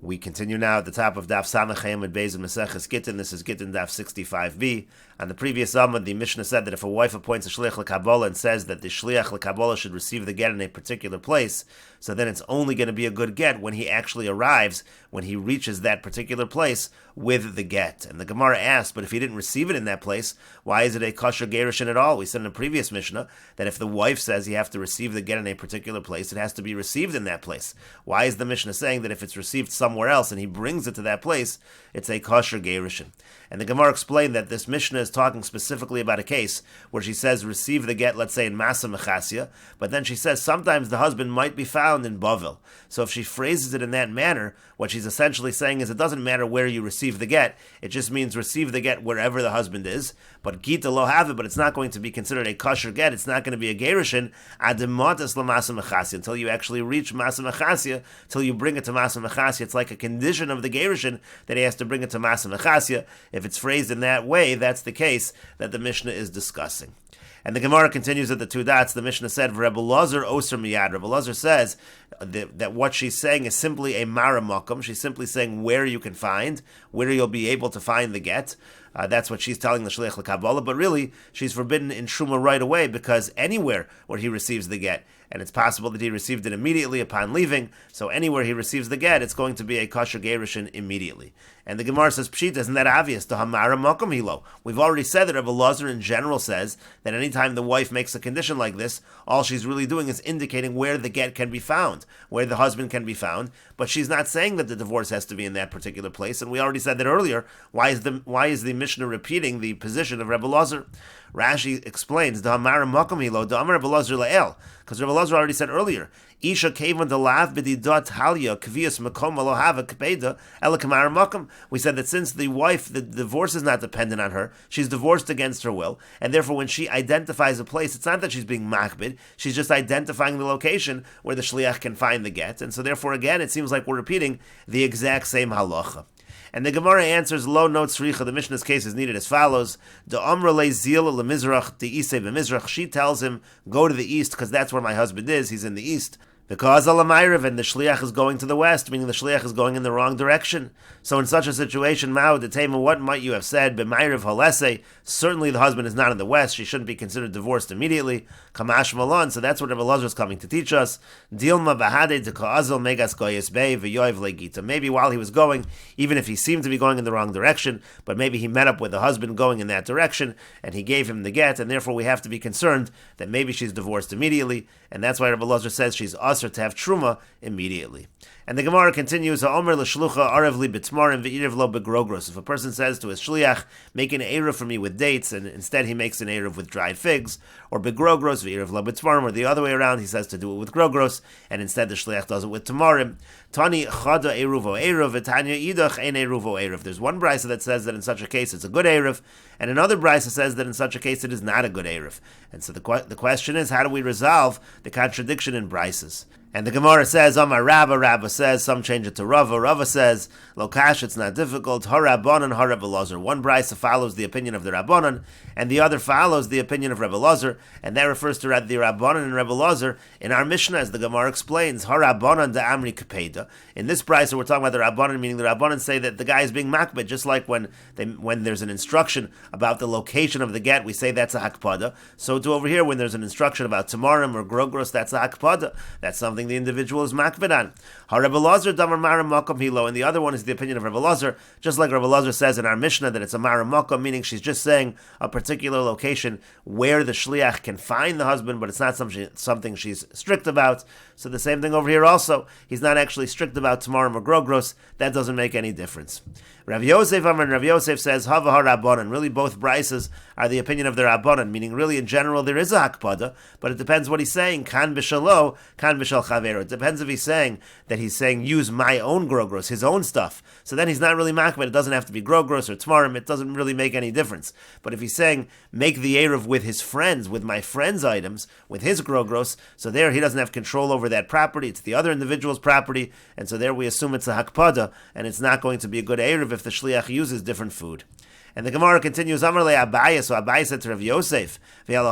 We continue now at the top of Daf Samachem and Beis and Meseches Gitin. This is Gittin Daf 65b. On the previous Amud, the Mishnah said that if a wife appoints a shliach l'Kabbalah and says that the shliach l'Kabbalah should receive the get in a particular place, so then it's only going to be a good get when he actually arrives, when he reaches that particular place with the get. And the Gemara asked, but if he didn't receive it in that place, why is it a kosher gerushin at all? We said in the previous Mishnah that if the wife says you have to receive the get in a particular place, it has to be received in that place. Why is the Mishnah saying that if it's received somewhere else and he brings it to that place, it's a kosher gerushin? And the Gemara explained that this Mishnah is talking specifically about a case where she says receive the get, let's say in Masa Mechasya, but then she says sometimes the husband might be found in Bavel. So if she phrases it in that manner, what she's essentially saying is it doesn't matter where you receive the get, it just means receive the get wherever the husband is, but Gita lo have it, but it's not going to be considered a kosher get, it's not going to be a gerushin, adematas la Masa Mechasya, until you actually reach Masa Mechasya, until you bring it to Masa Mechasya. It's like a condition of the gerushin that he has to bring it to Masa Mechasya. If it's phrased in that way, that's the case that the Mishnah is discussing. And the Gemara continues at the two dots. The Mishnah said, Rebbe Lazar oser miyad. Rebbe Lazar says that what she's saying is simply a mara makom. She's simply saying where you can find, where you'll be able to find the get. That's what she's telling the shliach l'Kabbalah. But really, she's forbidden in Truma right away, because anywhere where he receives the get, and it's possible that he received it immediately upon leaving, so anywhere he receives the get, it's going to be a kosher gerushin immediately. And the Gemara says, Pshita, isn't that obvious? To hamara makom hilo. We've already said that Rebbe Lazar in general says that anytime the wife makes a condition like this, all she's really doing is indicating where the get can be found, where the husband can be found, but she's not saying that the divorce has to be in that particular place, and we already said that earlier. Why is the Mishnah repeating the position of Rebbe Lazar? Rashi explains, the hamara makom hilo, the amar Rebbe Lazar la'el, because Rebbe Lazar already said earlier, Isha kevan delav b'didot halya kvius makom alohava kpeda elakamara makom. We said that since the wife, the divorce is not dependent on her, she's divorced against her will, and therefore when she identifies a place, it's not that she's being makbid, she's just identifying the location where the shliach can find the get, and so therefore again it seems like we're repeating the exact same halacha. And the Gemara answers, Lo no tzricha. The Mishnah's case is needed as follows: De amra le zil le mizrach, de isei b'mizrach. She tells him, go to the east, because that's where my husband is. He's in the east. Because alamayrav, and the shliach is going to the west, meaning the shliach is going in the wrong direction. So in such a situation, Mao detema, what might you have said? B'mayrav halese. Certainly the husband is not in the west. She shouldn't be considered divorced immediately. Kamash malon. So that's what Rebbe Lazar is coming to teach us. Dilma bahade de kaazal megas goyes bei v'yoiv legita. Maybe while he was going, even if he seemed to be going in the wrong direction, but maybe he met up with the husband going in that direction, and he gave him the get, and therefore we have to be concerned that maybe she's divorced immediately, and that's why Rebbe Lazar says she's us to have truma immediately. And the Gemara continues, Omer l'shlucha arev li b'tmarim v'iriv lo begrogros. If a person says to his shliach, make an eruv for me with dates, and instead he makes an eruv with dried figs, or begrogros v'iriv lo b'tmarim, or the other way around, he says to do it with grogros, and instead the shliach does it with tamarim. Tani chada eruvo eruv, v'tanya idach ein eruvo eruv. There's one brisa that says that in such a case it's a good eruv, and another brisa says that in such a case it is not a good eruv. And so the question is, how do we resolve the contradiction in brises? And the Gemara says, Amar Rabba says, some change it to Rava says, Lokash, it's not difficult, Harabonan, Rebbe Lazar. One brisa follows the opinion of the Rabbanan, and the other follows the opinion of Rebbe Lazar, and that refers to the Rabbanan and Rebbe Lazar. In our Mishnah, as the Gemara explains, Harabonan da Amri Kapeda. In this brisa, we're talking about the Rabbanan, meaning the Rabbanan say that the guy is being makbid, just like when there's an instruction about the location of the get, we say that's a hakpada. So to over here, when there's an instruction about tamarim or grogros, that's a hakpada. That's something the individual is makbid on. Rebbe Lazar damar mara makom hilo, and the other one is the opinion of Rebbe Lazar, just like Rebbe Lazar says in our Mishnah that it's a mara makom, meaning she's just saying a particular location where the shliach can find the husband, but it's not something she's strict about. So the same thing over here also. He's not actually strict about tamarim or grogros. That doesn't make any difference. Rav Yosef and Rav Yosef says Hava HaRabbanan. Really, both brises are the opinion of the Rabbanan, meaning really in general there is a hakpada, but it depends what he's saying. Kan b'shalo, kan b'shal chavero. It depends if he's saying that he's saying use my own grogros, his own stuff. So then he's not really makbid. It doesn't have to be grogros or tmarim. It doesn't really make any difference. But if he's saying make the eruv with his friends, with my friends' items, with his grogros, so there he doesn't have control over that property. It's the other individual's property, and so there we assume it's a hakpada, and it's not going to be a good eruv if the shliach uses different food. And the Gemara continues, Amar le Abaye, so Abaye said to Rav Yosef, but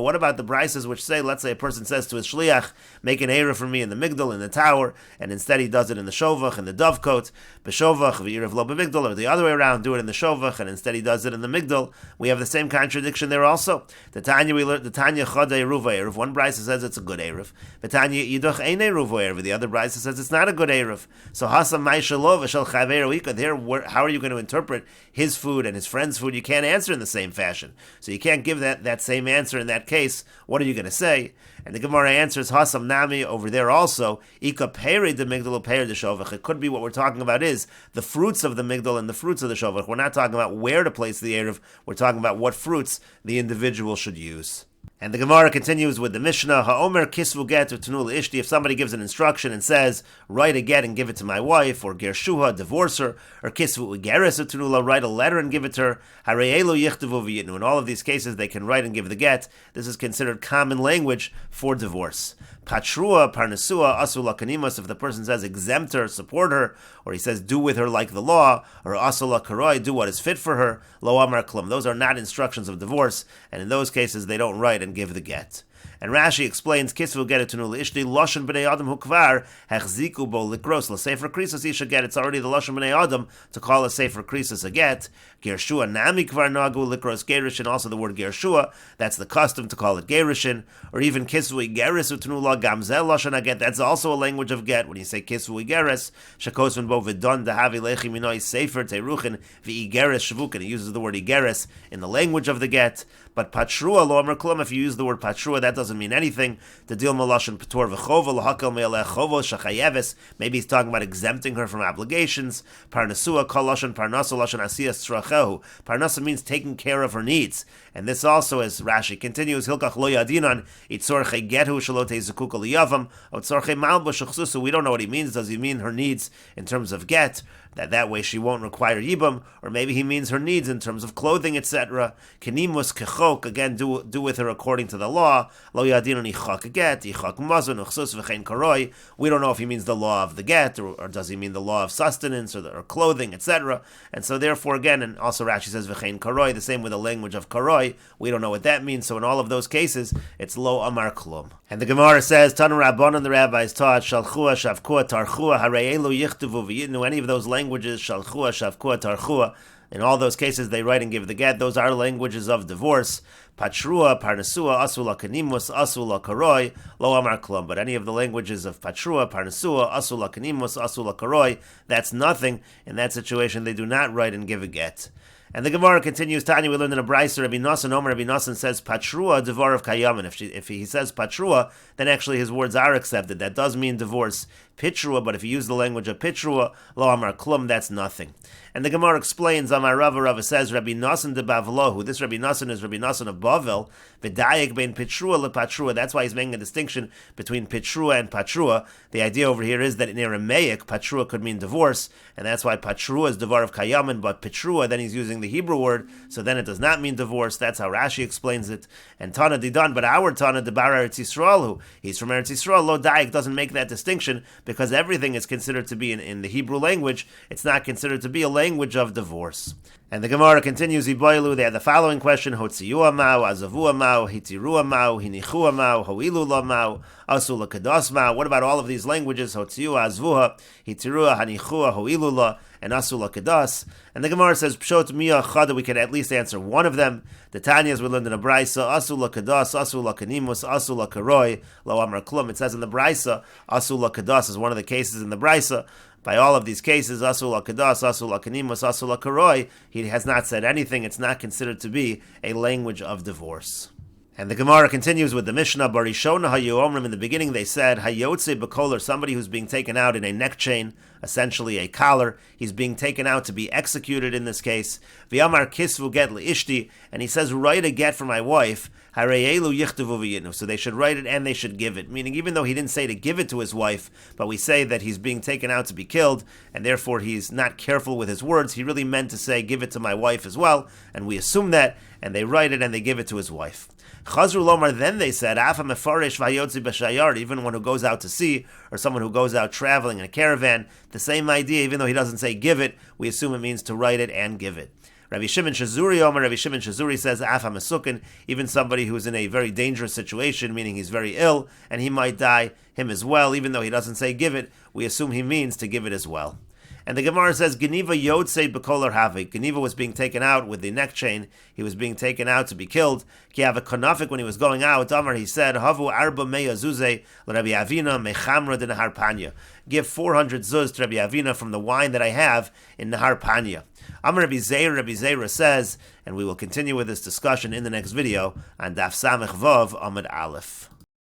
what about the brises which say, let's say a person says to his shliach, make an eruv for me in the migdal, in the tower, and instead he does it in the shovach, in the dovecote, b'shovach, v'irav lo b'migdal, or the other way around, do it in the shovach, and instead he does it in the migdal. We have the same contradiction there also. The Tanya we learned, the Tanya chodei eruv eruv. One brise says it's a good eruv. The Tanya yiduch ein eruv eruv. The other brise says it's not a good eruv. So hasam mai shalov v'shel chaver uika. There, how are you going to interpret his food and his friend's food? You can't answer in the same fashion. So you can't give that same answer in that case. What are you going to say? And the Gemara answers, Hasam Nami over there also, Ika Peri de Migdal Peri de Shovach. It could be what we're talking about is the fruits of the Migdal and the fruits of the Shovach. We're not talking about where to place the Eruv, we're talking about what fruits the individual should use. And the Gemara continues with the Mishnah, Ha'omer kisvu get u'tnul ishti. If somebody gives an instruction and says, write a get and give it to my wife, or gershuha, divorce her, or kisvu u'geres u'tnula, write a letter and give it to her, hare'elu yichtavu v'yitnu. In all of these cases, they can write and give the get. This is considered common language for divorce. Patrua, parnasua, asula kanimas. If the person says exempt her, support her, or he says do with her like the law, or asula karoi, do what is fit for her, lo amar klum. Those are not instructions of divorce, and in those cases they don't write and give the get. And Rashi explains, Kisvu get it to nul ishti, Lashon b'nei Adam hukvar, hechziku bo likros, l'sefer krisus isha get. It's already the Lashon b'nei Adam to call a sefer krisus a get. Gershua nami kvar nagu likros gerishin, also the word Gershua, that's the custom to call it gerishin. Or even Kisvu geris utnula gamzel Lashon a get, that's also a language of get. When you say Kisvu geris, shakosven bo vidon dahavi lechi minoi sefer teruchin v'igeris shvukin. He uses the word igeris in the language of the get. But patrua lo amar klum, if you use the word patrua, that doesn't mean anything. The deal malashon patur v'chova lahakal me'aleh chovo shachayeves. Maybe he's talking about exempting her from obligations. Parnasua kol lashon parnasa lashon asiyas tzrachehu. Parnasa means taking care of her needs. And this also, as Rashi continues, hilkach lo yadinan itzorche gethu shalote zekuka liyavam otzorche malbush chsusu. We don't know what he means. Does he mean her needs in terms of get, that way she won't require yibam, or maybe he means her needs in terms of clothing, etc. Kenimus kechok, again, do with her according to the law. Lo yadinu nichak get, yichak mazon, uchsus v'chein karoi. We don't know if he means the law of the get, or does he mean the law of sustenance, or clothing, etc. And so therefore, again, and also Rashi says v'chein karoi, the same with the language of karoi. We don't know what that means, so in all of those cases, it's lo amar klum. And the Gemara says, Tanu Rabbanan, the rabbis taught, Shalchua, Shavkua, Tarchua, Hare'elu, Yichtavu, V'yitnu, any of those languages, Shalchua, Shavkua, Tarchua, in all those cases they write and give the get. Those are languages of divorce. Patrua, Parnasua, Asula Kanimus, Asula Karoi, Lo Amar Klum. But any of the languages of Patrua, Parnasua, Asula Kanimus, Asula Karoi, that's nothing. In that situation, they do not write and give a get. And the Gemara continues, Tanya, we learned in a brayser, Rabbi Nosson, Omer Rabbi Nosson says, Patrua, divar of kayamin. If he says Patrua, then actually his words are accepted. That does mean divorce. Pitrua, but if you use the language of Pitrua, lo amar klum, that's nothing. And the Gemara explains, Amar Rava says, Rabbi Nosson de Bavlohu. This Rabbi Nosson is Rabbi Nosson of Bavel. V'dayek bein Pitrua le Patrua. That's why he's making a distinction between Pitrua and Patrua. The idea over here is that in Aramaic, Patrua could mean divorce, and that's why Patrua is divar of kayamin, but Pitrua, then he's using the Hebrew word, so then it does not mean divorce. That's how Rashi explains it. And Tana Didan, but our Tana de Bar Eretz Yisrael, he's from Eretz Yisrael, Lo Dayek doesn't make that distinction, because everything is considered to be in the Hebrew language. It's not considered to be a language of divorce. And the Gemara continues, Iboilu, they had the following question, Hotziyu amau, Azavu amau, Hitiru amau, Hinichu amau, Hoilu lamau, Asula kados mau. What about all of these languages? Hotziyu, Azvuha, Hitiru, Hanichua, Hoilu la, and Asula kados. And the Gemara says, Pshot miya chada, we can at least answer one of them. The Tanyas we learned in a Braisa, Asula kados, Asula kanimus, Asula karoi, lo amar klum. It says in the Braisa, Asula kados is one of the cases in the Braisa. By all of these cases, Asul HaKadas, Asul HaKanimus, Asul HaKaroi, he has not said anything. It's not considered to be a language of divorce. And the Gemara continues with the Mishnah, Barishona HaYomrim, in the beginning they said, Hayotze B'koler, somebody who's being taken out in a neck chain, essentially a collar. He's being taken out to be executed in this case. V'yamar kisvu get li'ishti, and he says, write a get for my wife. Hare'elu yichtavu v'yitnu. So they should write it and they should give it. Meaning, even though he didn't say to give it to his wife, but we say that he's being taken out to be killed, and therefore he's not careful with his words, he really meant to say, give it to my wife as well, and we assume that, and they write it and they give it to his wife. Chazru Lomar, then they said, Afa Mefarish Vayotzi B'Shayar, even one who goes out to sea, or someone who goes out traveling in a caravan, the same idea, even though he doesn't say give it, we assume it means to write it and give it. Rabbi Shimon Shazuri Omer, Rabbi Shimon Shazuri says, Afa Mesukin, even somebody who is in a very dangerous situation, meaning he's very ill, and he might die, him as well, even though he doesn't say give it, we assume he means to give it as well. And the Gemara says, Geniva Yodsei B'Kolar Havik. Geniva was being taken out with the neck chain. He was being taken out to be killed. Ki have a konafik when he was going out. Amar, he said, Havu arba meya zuzei l'Rabbi Avina mechamra de Nahar Panya. Give 400 zuz to Rabbi Avina from the wine that I have in Nahar Panya. Amar Rabbi Zeira says, and we will continue with this discussion in the next video on Daf Samech Vav Amud Aleph.